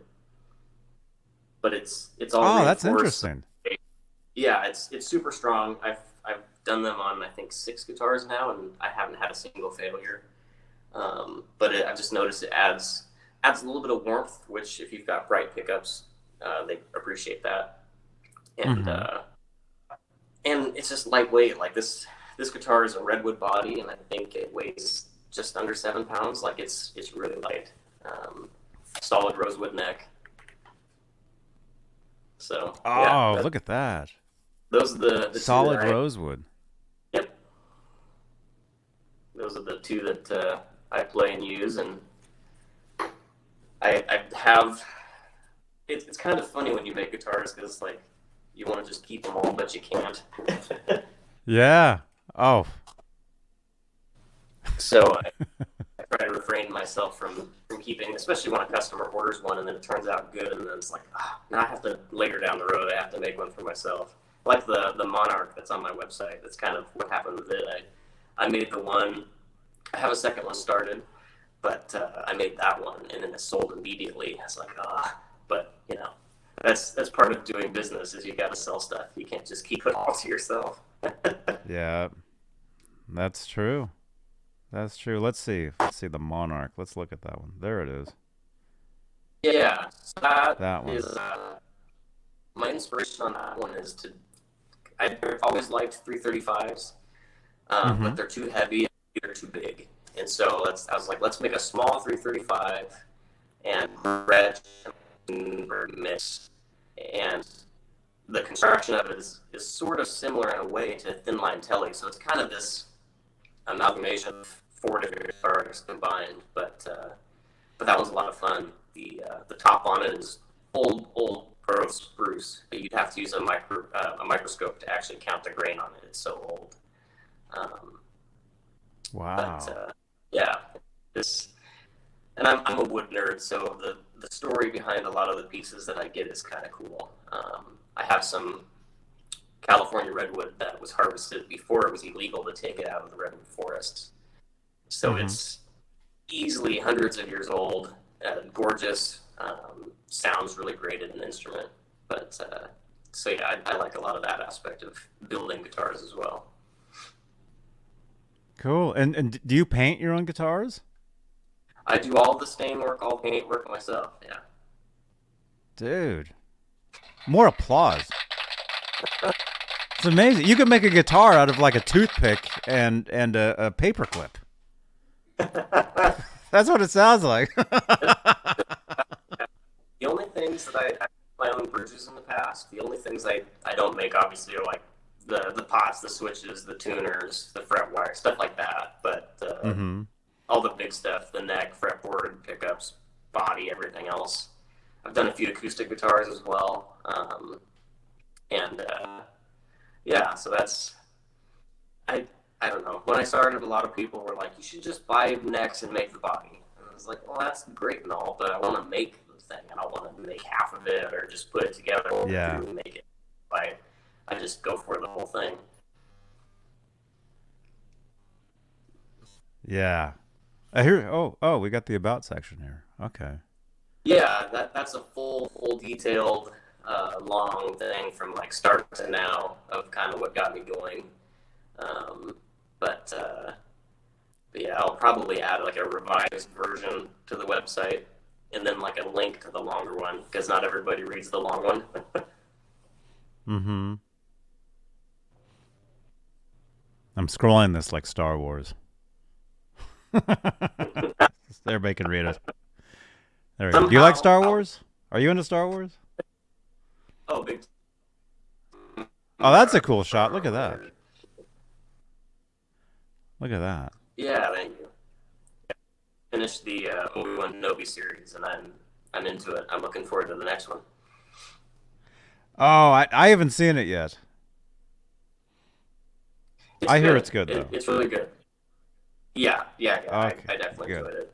but it's all Oh, that's reinforced. interesting. Yeah, it's super strong. I've done them on I think 6 guitars now, and I haven't had a single failure. But I just noticed it adds a little bit of warmth, which if you've got bright pickups, they appreciate that. And Mm-hmm. and it's just lightweight. Like this guitar is a redwood body, and I think it weighs just under 7 pounds. Like it's really light. Solid rosewood neck. So yeah, Oh, look at that. those are the two that Solid rosewood. yep, those are the two that I play and use, and I have. It's kind of funny when you make guitars because like you want to just keep them all, but you can't. Yeah. Oh. So I try to refrain myself from keeping, especially when a customer orders one and then it turns out good, and then it's like, now I have to later down the road, I have to make one for myself. Like the Monarch that's on my website. That's kind of what happened with it. I made the one. I have a second one started, but I made that one and then it sold immediately. I was like, but you know, that's part of doing business is you got to sell stuff. You can't just keep it all to yourself. Yeah. That's true. That's true. Let's see. Let's see the Monarch. Let's look at that one. There it is. Yeah, so that That one. is my inspiration on that one is to. I've always liked 335s, Mm-hmm. but they're too heavy and they're too big. And so I was like, let's make a small 335 and red mix. And the construction of it is sort of similar in a way to thin line telly. So it's kind of this amalgamation of four different guitars combined. But that was a lot of fun. The top on it is old growth spruce, but you'd have to use a microscope to actually count the grain on it. It's so old. Um, but Wow. yeah, this and I'm a wood nerd, so the story behind a lot of the pieces that I get is kind of cool. I have some California redwood that was harvested before it was illegal to take it out of the redwood forests. So Mm-hmm. it's easily hundreds of years old, gorgeous, sounds really great in an instrument. But so yeah, I like a lot of that aspect of building guitars as well. Cool. And do you paint your own guitars? I do all the stain work, all paint work myself. Yeah. Dude. More applause. It's amazing. You could make a guitar out of like a toothpick and a paperclip. That's what it sounds like. The only things that I my own bridges in the past, the only things I don't make obviously are like the pots, the switches, the tuners, the fret wire, stuff like that. But Mm-hmm. all the big stuff, the neck, fretboard, pickups, body, everything else. I've done a few acoustic guitars as well. And yeah, so that's I I don't know. When I started, a lot of people were like, "You should just buy necks and make the body." And I was like, "Well, that's great and all, but I want to make the thing. I don't want to make half of it or just put it together Yeah. and make it." I just go for the whole thing. Yeah. I hear. Oh, we got the about section here. Okay. Yeah, that's a full detailed, long thing from like start to now of kind of what got me going. Um, but But yeah, I'll probably add like a revised version to the website and then like a link to the longer one because not everybody reads the long one. Mm-hmm. I'm scrolling this like Star Wars. Everybody can read it. There we go. Do you like Somehow, Star Wars? Are you into Star Wars? oh, big. Oh, that's a cool shot. Look at that. Look at that. Yeah, thank you. Finished the Obi-Wan Kenobi series, and I'm into it. I'm looking forward to the next one. Oh, I haven't seen it yet. It's I hear good. it's good though. It's really good. Yeah. Okay, I definitely good. enjoyed it.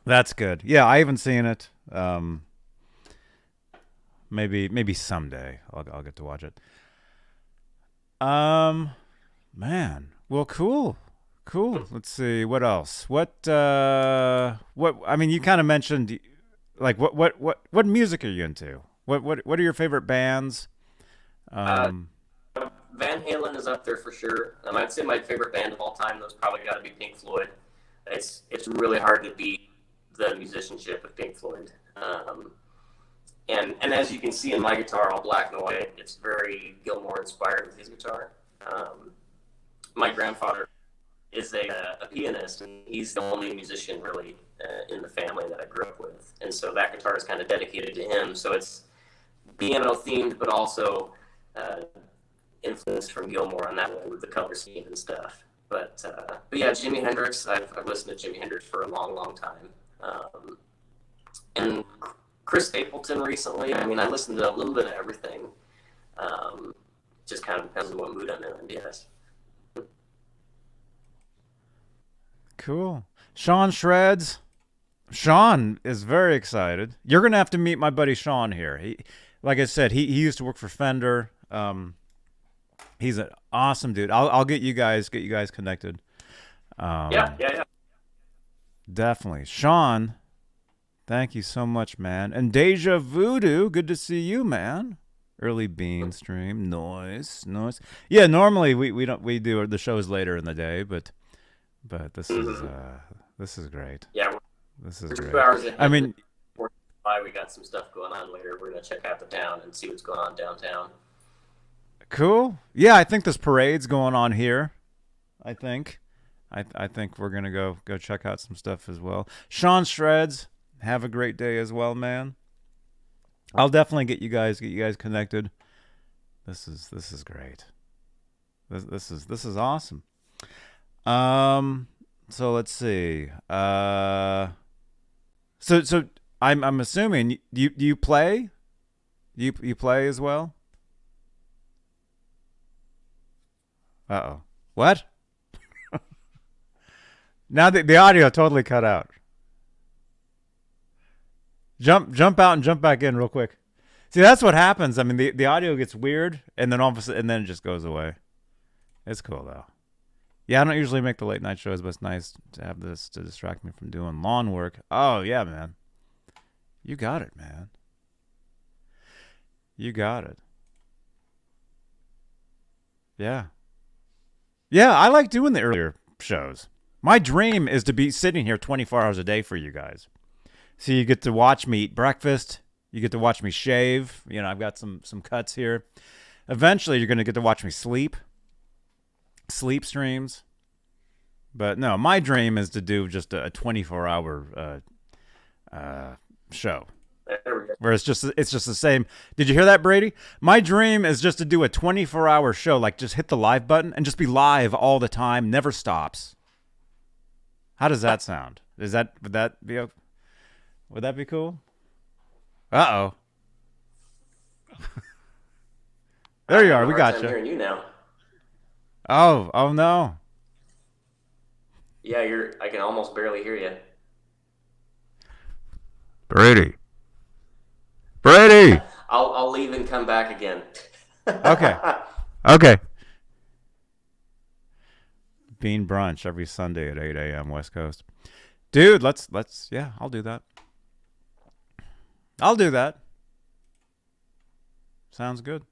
That's good. Yeah, I haven't seen it. Maybe someday I'll get to watch it. Um, Man. Well, cool. Cool. Let's see what else. What I mean, you kind of mentioned like what music are you into? What are your favorite bands? Uh, Um Van Halen is up there for sure. I'd say my favorite band of all time, though, has probably got to be Pink Floyd. It's really hard to beat the musicianship of Pink Floyd. And as you can see in my guitar, all black and white, it's very Gilmore inspired with his guitar. Um, my grandfather is a pianist, and he's the only musician really in the family that I grew up with, and so that guitar is kind of dedicated to him. So it's piano themed, but also uh, influenced from Gilmore on that way with the color scheme and stuff. But yeah, Jimi Hendrix. I've listened to Jimi Hendrix for a long time, and Chris Stapleton recently. I mean, I listened to a little bit of everything. Um, just kind of depends on what mood I'm in, I guess. cool. Sean Shreds. Sean is very excited. You're gonna have to meet my buddy Sean here. Like I said, he used to work for Fender. He's an awesome dude. I'll get you guys connected. Yeah. Definitely, Sean. Thank you so much, man. And Deja Voodoo, good to see you, man. Early Bean stream, noise. Yeah, normally we do the shows later in the day, but this is great. Yeah, This is we're great. 2 hours ahead. I mean, We got some stuff going on later. We're gonna check out the town and see what's going on downtown. cool. Yeah, I think this parade's going on here. I think. I think we're gonna go check out some stuff as well. Sean Shreds, have a great day as well, man. I'll definitely get you guys connected. This is great. This is awesome. So let's see. So I'm assuming you play? You play as well? Uh-oh. What? Now the audio totally cut out. Jump out and jump back in real quick. See, that's what happens. I mean, the audio gets weird, and then all of a sudden, and then it just goes away. It's cool though. Yeah, I don't usually make the late night shows, but it's nice to have this to distract me from doing lawn work. Oh yeah, man. You got it, man. You got it. Yeah. Yeah, I like doing the earlier shows. My dream is to be sitting here 24 hours a day for you guys. So you get to watch me eat breakfast. You get to watch me shave. You know, I've got some cuts here. Eventually, you're going to get to watch me sleep streams. But no, my dream is to do just a 24-hour show. There we go. Where it's just the same. Did you hear that, Brady? My dream is just to do a 24-hour show, like just hit the live button and just be live all the time, never stops. How does that sound? Would that be cool? Uh-oh. There you are. We got I'm you. hearing you now. Oh no. Yeah, I can almost barely hear you. Brady. I'll leave and come back again. Okay. Bean brunch every Sunday at 8 a.m. West Coast. Dude, let's yeah, I'll do that. Sounds good.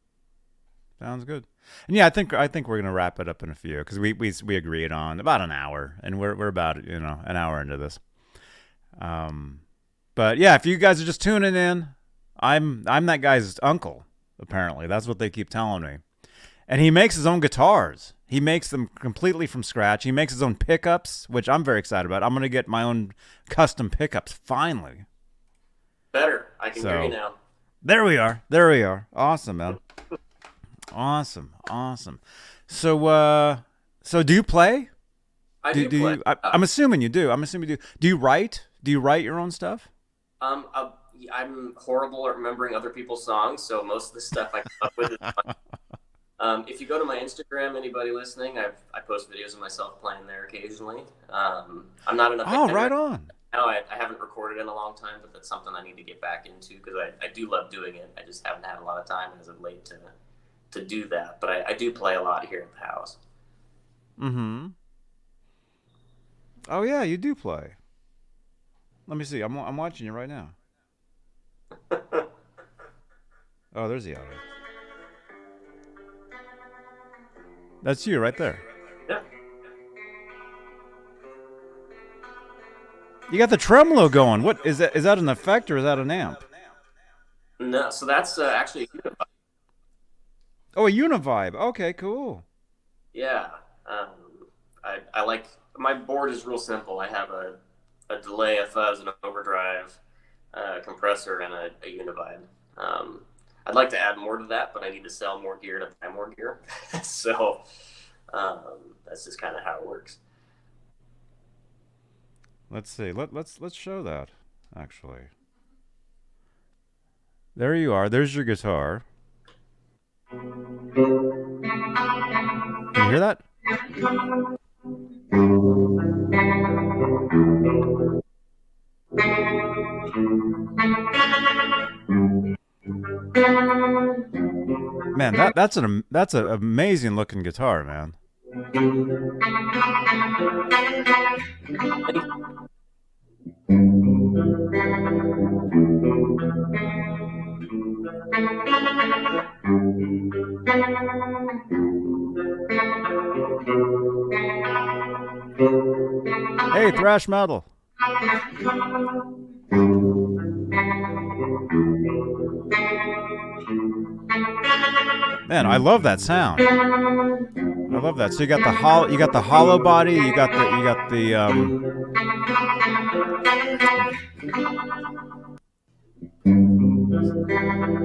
And yeah, I think we're gonna wrap it up in a few because we agreed on about an hour, and we're about an hour into this. But yeah, if you guys are just tuning in, I'm that guy's uncle. Apparently, that's what they keep telling me. And he makes his own guitars. He makes them completely from scratch. He makes his own pickups, which I'm very excited about. I'm going to get my own custom pickups finally. Better. I can hear you now. There we are. Awesome, man. Awesome. So do you play? I do play. I'm assuming you do. Do you write? Do you write your own stuff? I'm horrible at remembering other people's songs, so most of the stuff I come up with is If you go to my Instagram, anybody listening, I post videos of myself playing there occasionally. I'm not in a Oh, band right right on. now. I haven't recorded in a long time, but that's something I need to get back into because I do love doing it. I just haven't had a lot of time as of late to do that. But I do play a lot here at the house. Mm-hmm. Oh yeah, you do play. Let me see. I'm watching you right now. Oh, there's the audio. That's you right there. Yeah. You got the tremolo going. What is that? Is that an effect or is that an amp? No, so that's actually Oh, a univibe. Okay, cool. yeah. Um, I like my board is real simple. I have a delay, a fuzz, an overdrive, compressor, and a univibe. Um, I'd like to add more to that, but I need to sell more gear to buy more gear. So um, that's just kind of how it works. Let's see. Let's show that. Actually, there you are. There's your guitar. Can you hear that? Man, that's an amazing looking guitar, man. Hey, thrash metal. Man, I love that sound. I love that. So you got the hollow body,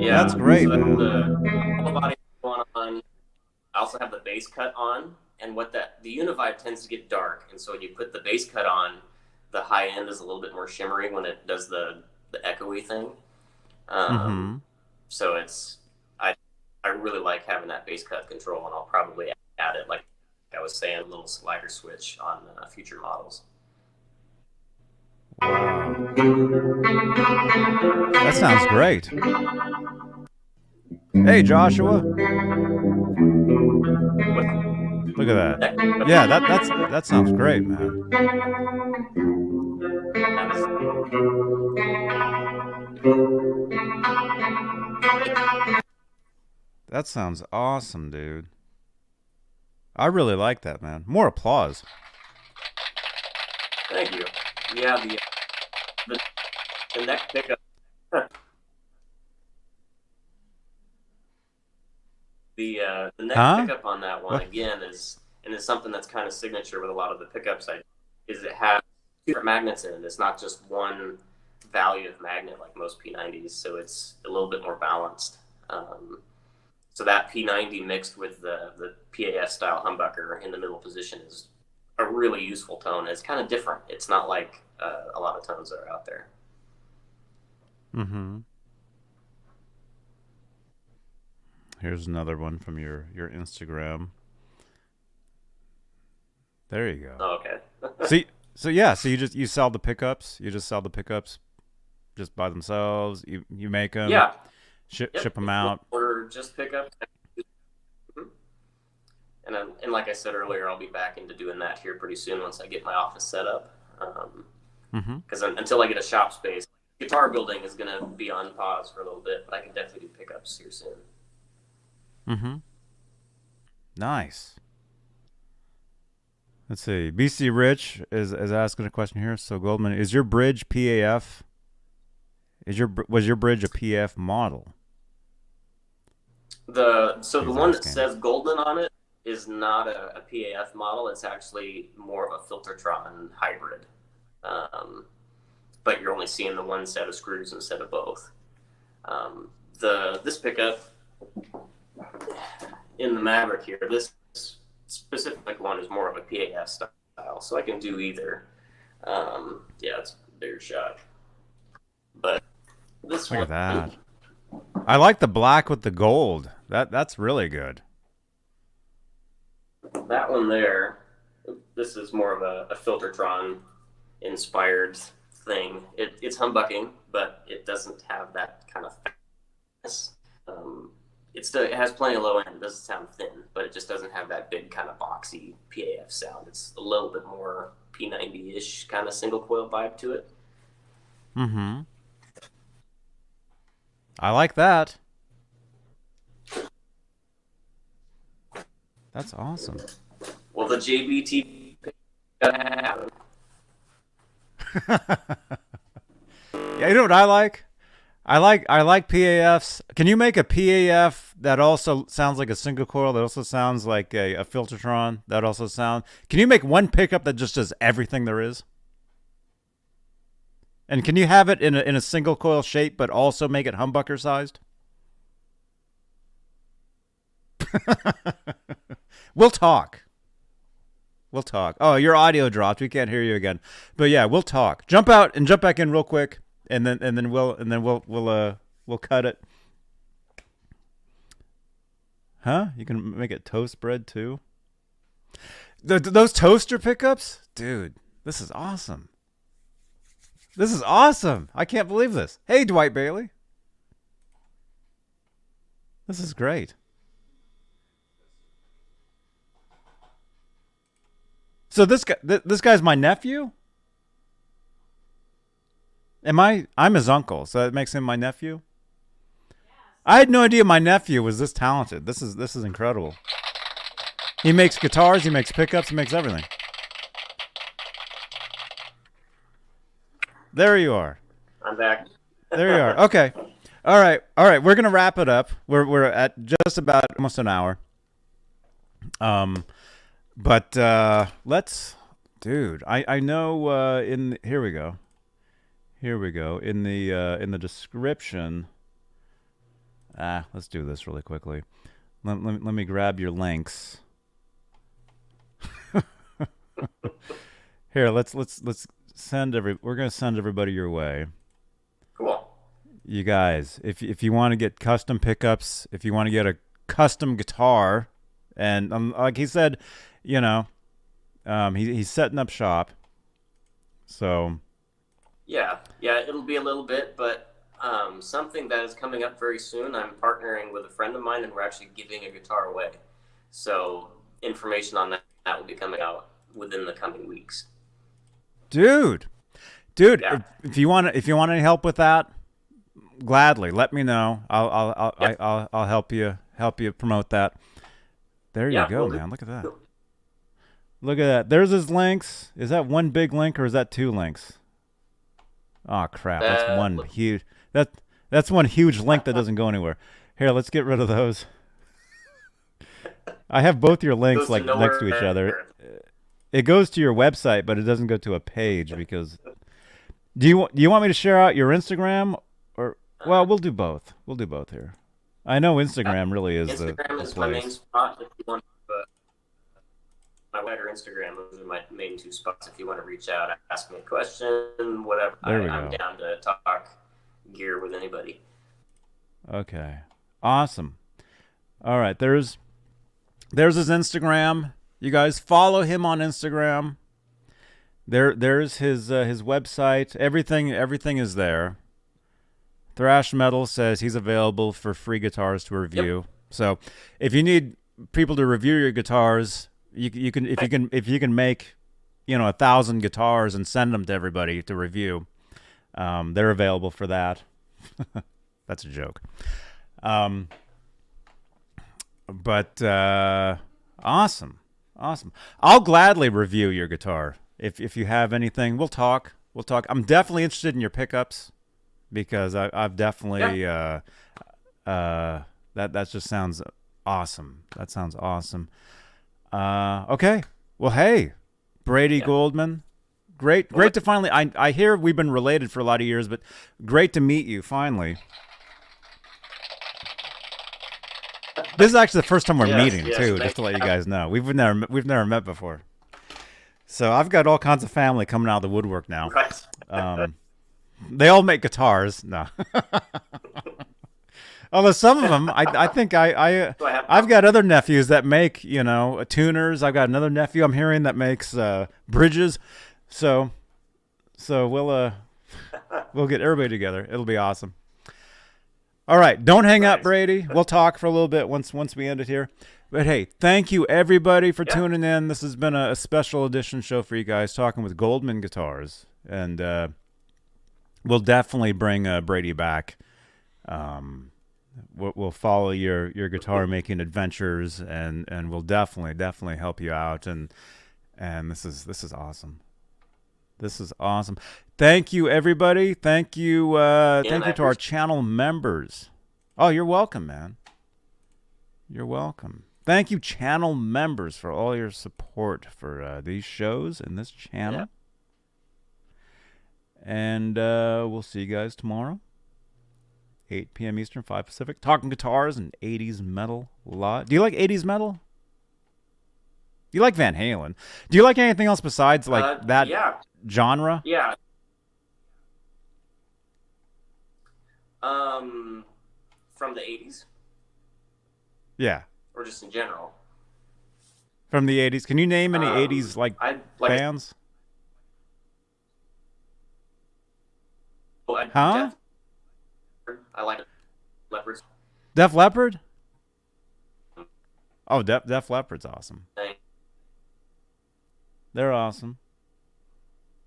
Yeah, that's great, so that's man. the whole body going on. I also have the bass cut on, and what that the univibe tends to get dark, and so when you put the bass cut on, the high end is a little bit more shimmery when it does the echoey thing. Um, Mm-hmm. so I I really like having that bass cut control, and I'll probably add it like I was saying, a little slider switch on future models. Wow. That sounds great. Hey, Joshua. Look at that. Yeah, that sounds great, man. That sounds awesome, dude. I really like that, man. More applause. Thank you. Yeah, the, the neck pickup. The neck Huh? pickup on that one What? again is something that's kind of signature with a lot of the pickups is it has two different magnets in it. It's not just one value of magnet like most P90s, so it's a little bit more balanced. So that P90 mixed with the PAS style humbucker in the middle position is a really useful tone. It's kind of different. It's not like a lot of tones that are out there. Mm-hmm. Here's another one from your Instagram. There you go. Oh, okay. See, so yeah, so you sell the pickups. You just sell the pickups just by themselves. You make them. Yeah. Ship Yep. them out. Or just pickups. And like I said earlier, I'll be back into doing that here pretty soon once I get my office set up. Because until I get a shop space, guitar building is going to be on pause for a little bit, but I can definitely do pickups here soon. Mm-hmm. Nice. Let's see. BC Rich is asking a question here. So Goldman, is your bridge PAF? Was your bridge a PAF model? The He's one that asking. says Goldman on it is not a PAF model. It's actually more of a Filtertron hybrid. But you're only seeing the one set of screws instead of both. This pickup in the Maverick here, this specific one is more of a PAF style, so I can do either. Yeah, it's a bigger shot. But this Look one, at that. I like the black with the gold. That's really good. that one there, this is more of a Filtertron inspired thing. It's humbucking, but it doesn't have that kind of fatness. It has plenty of low end. It doesn't sound thin, but it just doesn't have that big kind of boxy PAF sound. It's a little bit more P90-ish kind of single coil vibe to it. Mm-hmm. I like that. That's awesome. Well, the JBT. Yeah, you know what I like? I like PAFs. Can you make a PAF that also sounds like a single coil, that also sounds like a Filtertron, that also sound? Can you make one pickup that just does everything there is? And can you have it in a single coil shape, but also make it humbucker sized? We'll talk. We'll talk. Oh, your audio dropped. We can't hear you again. But yeah, we'll talk. Jump out and jump back in real quick, and then we'll cut it. Huh? You can make it toast bread too. Those toaster pickups, dude. This is awesome. This is awesome. I can't believe this. Hey, Dwight Bailey. This is great. So this guy's my nephew? I'm his uncle, so that makes him my nephew? I had no idea my nephew was this talented. This is incredible. He makes guitars, he makes pickups, he makes everything. There you are. I'm back. There you are. Okay. All right. We're gonna wrap it up. We're at just about almost an hour. But dude, I know. Here we go. In the description. Let's do this really quickly. Let me grab your links. Here, let's we're gonna send everybody your way. Cool. You guys, if you want to get custom pickups, if you want to get a custom guitar, and like he said, you know, he's setting up shop. So. Yeah, it'll be a little bit, but something that is coming up very soon. I'm partnering with a friend of mine, and we're actually giving a guitar away. So information on that will be coming out within the coming weeks. Dude, yeah. if you want any help with that, gladly let me know. I'll help you promote that. There you go, man. Look at that. Look at that. There's his links. Is that one big link or is that two links? Oh crap! That's one huge. That's one huge link that doesn't go anywhere. Here, let's get rid of those. I have both your links like next to each other. It goes to your website, but it doesn't go to a page because. Do you want me to share out your Instagram or? Well, we'll do both. We'll do both here. I know Instagram really is Instagram is my main spot. If you want my web or Instagram, those are my main two spots. If you want to reach out, ask me a question, whatever. I'm down to talk gear with anybody. Okay, awesome. All right, there's his Instagram. You guys follow him on Instagram. There's his website. Everything is there. Thrash Metal says he's available for free guitars to review. Yep. So if you need people to review your guitars, you can if you can make 1,000 guitars and send them to everybody to review. They're available for that. That's a joke. But awesome. I'll gladly review your guitar if you have anything. We'll talk. I'm definitely interested in your pickups because I've definitely that just sounds awesome. That sounds awesome. Okay. Well, hey, Brady Goldman. Great to finally. I hear we've been related for a lot of years, but great to meet you finally. This is actually the first time we're meeting too, just to let you guys know. We've never met before. So I've got all kinds of family coming out of the woodwork now. Right. They all make guitars. No. Although some of them, I think So I have I've got other nephews that make, tuners. I've got another nephew I'm hearing that makes bridges. So we'll get everybody together. It'll be awesome. All right, don't hang up, Nice. Brady. We'll talk for a little bit once we end it here. But hey, thank you everybody for Yeah. tuning in. This has been a special edition show for you guys, talking with Goldman Guitars, and we'll definitely bring Brady back. We'll follow your guitar making adventures, and we'll definitely help you out. And this is awesome. This is awesome. Thank you, everybody. Thank you to our channel members. Oh, you're welcome, man. You're welcome. Thank you, channel members, for all your support for these shows and this channel. Yeah. And we'll see you guys tomorrow, 8 p.m. Eastern, 5 Pacific. Talking guitars and 80s metal a lot. Do you like 80s metal? You like Van Halen? Do you like anything else besides that genre? Yeah. From the 80s? Yeah. Or just in general? From the 80s. Can you name any 80s bands? Huh? I like Leopards. Def Leppard? Oh, Def Leppard's awesome. They're awesome.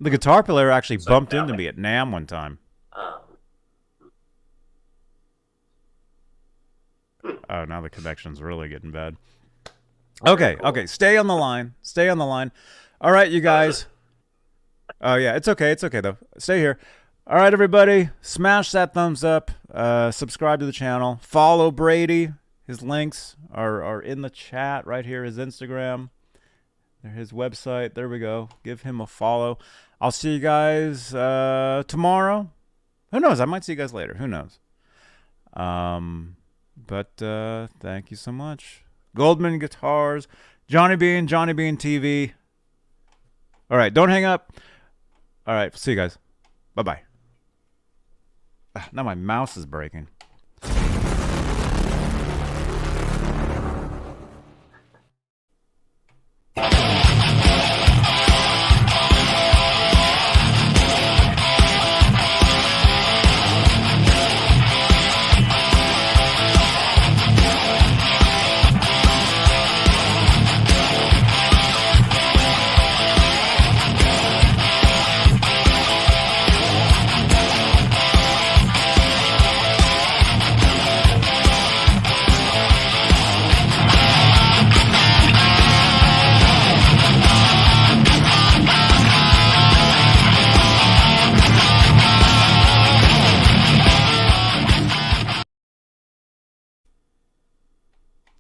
The guitar player actually bumped into me at NAMM one time. Oh, now the connection's really getting bad. Okay, okay. Stay on the line. Stay on the line. All right, you guys. Oh, yeah. It's okay, though. Stay here. All right, everybody. Smash that thumbs up. Subscribe to the channel. Follow Brady. His links are in the chat right here. His Instagram. His website. There we go. Give him a follow. I'll see you guys tomorrow. Who knows? I might see you guys later. Who knows? But thank you so much. Goldman Guitars, Johnny Beane TV. All right, don't hang up. All right, see you guys. Bye-bye. Now my mouse is breaking.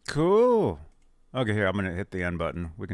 Cool. Okay, here, I'm going to hit the end button. We can